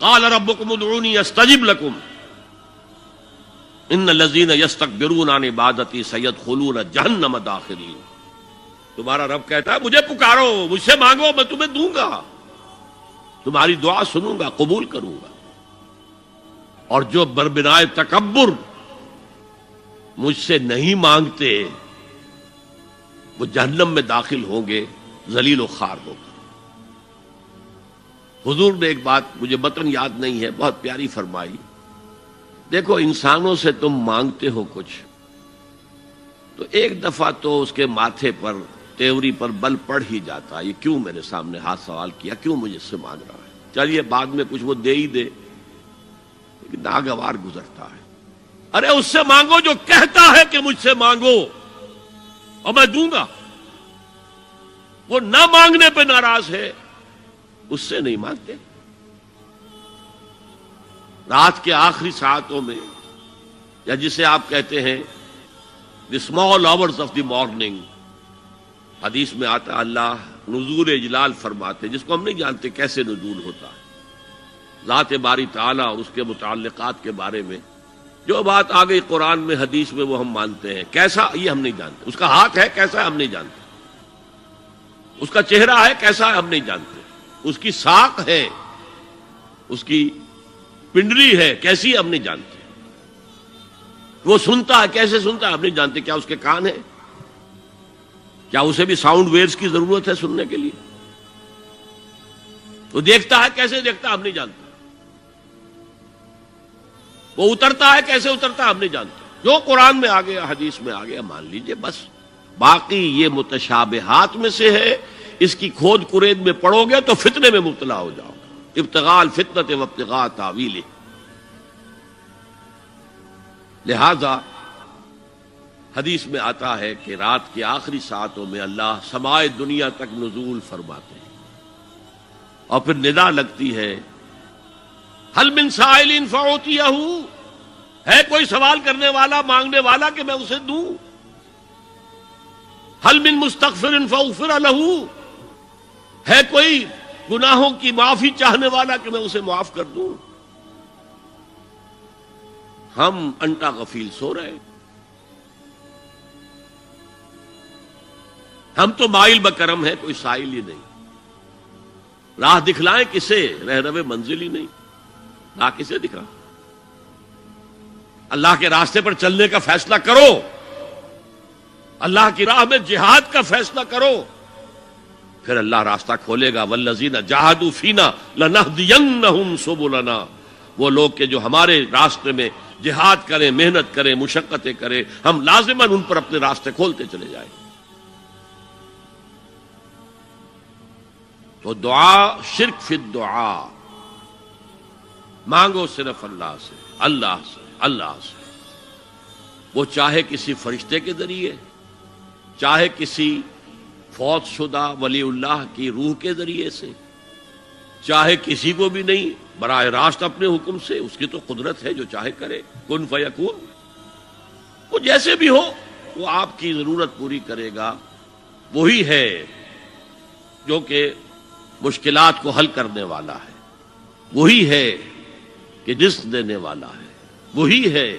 قال ربکم ادعونی استجب لکم ان الذین یستکبرون عن عبادتی سیدخلون جہنم داخرین. تمہارا رب کہتا ہے مجھے پکارو، مجھ سے مانگو، میں تمہیں دوں گا، تمہاری دعا سنوں گا، قبول کروں گا. اور جو بربنائے تکبر مجھ سے نہیں مانگتے وہ جہنم میں داخل ہوں گے ذلیل و خوار ہو کر. حضور نے ایک بات مجھے متن یاد نہیں ہے بہت پیاری فرمائی. دیکھو انسانوں سے تم مانگتے ہو کچھ تو ایک دفعہ تو اس کے ماتھے پر تیوری پر بل پڑ ہی جاتا ہے، یہ کیوں میرے سامنے ہاتھ سوال کیا، کیوں مجھے اس سے مانگ رہا ہے، چلیے بعد میں کچھ وہ دے ہی دے، لیکن ناگوار گزرتا ہے. ارے اس سے مانگو جو کہتا ہے کہ مجھ سے مانگو اور میں دوں گا. وہ نہ مانگنے پہ ناراض ہے، اس سے نہیں مانگتے. رات کے آخری ساعتوں میں یا جسے آپ کہتے ہیں the small hours of the morning, حدیث میں آتا اللہ نزول اجلال فرماتے، جس کو ہم نہیں جانتے کیسے نزول ہوتا ہے. ذات باری تعالیٰ اور اس کے متعلقات کے بارے میں جو بات آ گئی قرآن میں حدیث میں وہ ہم مانتے ہیں. کیسا یہ ہم نہیں جانتے، اس کا ہاتھ ہے کیسا ہے ہم نہیں جانتے، اس کا چہرہ ہے کیسا ہے ہم نہیں جانتے، اس کی ساق ہے، اس کی پنڈلی ہے کیسی ہم نہیں جانتے، وہ سنتا ہے کیسے سنتا ہے ہم نہیں جانتے، کیا اس کے کان ہیں، کیا اسے بھی ساؤنڈ ویوز کی ضرورت ہے سننے کے لیے، وہ دیکھتا ہے کیسے دیکھتا ہے ہم نہیں جانتے، وہ اترتا ہے کیسے اترتا ہے ہم نہیں جانتے. جو قرآن میں آ گیا حدیث میں آ گیا مان لیجئے بس. باقی یہ متشابہات میں سے ہے، اس کی کھود کرید میں پڑو گے تو فتنے میں مبتلا ہو جاؤ گے. ابتغاء الفتنۃ وابتغاء تاویلہ. لہذا حدیث میں آتا ہے کہ رات کے آخری ساعتوں میں اللہ سمائے دنیا تک نزول فرماتے ہیں اور پھر ندا لگتی ہے حل من سائل فاعطیہ، ہے کوئی سوال کرنے والا مانگنے والا کہ میں اسے دوں. حل من مستغفر فاغفر لہ، ہے کوئی گناہوں کی معافی چاہنے والا کہ میں اسے معاف کر دوں. ہم انٹا غفیل سو رہے، ہم تو مائل بکرم ہے، کوئی سائل ہی نہیں. راہ دکھلائیں کسے، رہنم منزل ہی نہیں، راہ کسے دکھا. اللہ کے راستے پر چلنے کا فیصلہ کرو، اللہ کی راہ میں جہاد کا فیصلہ کرو، پھر اللہ راستہ کھولے گا. والذین جاہدوا فینا لنہدینہم سبلنا. وہ لوگ کہ جو ہمارے راستے میں جہاد کریں، محنت کریں، مشقتیں کریں، ہم لازماً ان پر اپنے راستے کھولتے چلے جائیں. تو دعا شرک فی الدعا، مانگو صرف اللہ سے، اللہ سے، اللہ سے. وہ چاہے کسی فرشتے کے ذریعے، چاہے کسی فوت شدہ ولی اللہ کی روح کے ذریعے سے، چاہے کسی کو بھی نہیں، براہ راست اپنے حکم سے. اس کی تو قدرت ہے جو چاہے کرے، کن فیکون. وہ جیسے بھی ہو وہ آپ کی ضرورت پوری کرے گا. وہی ہے جو کہ مشکلات کو حل کرنے والا ہے، وہی ہے کہ رزق دینے والا ہے، وہی ہے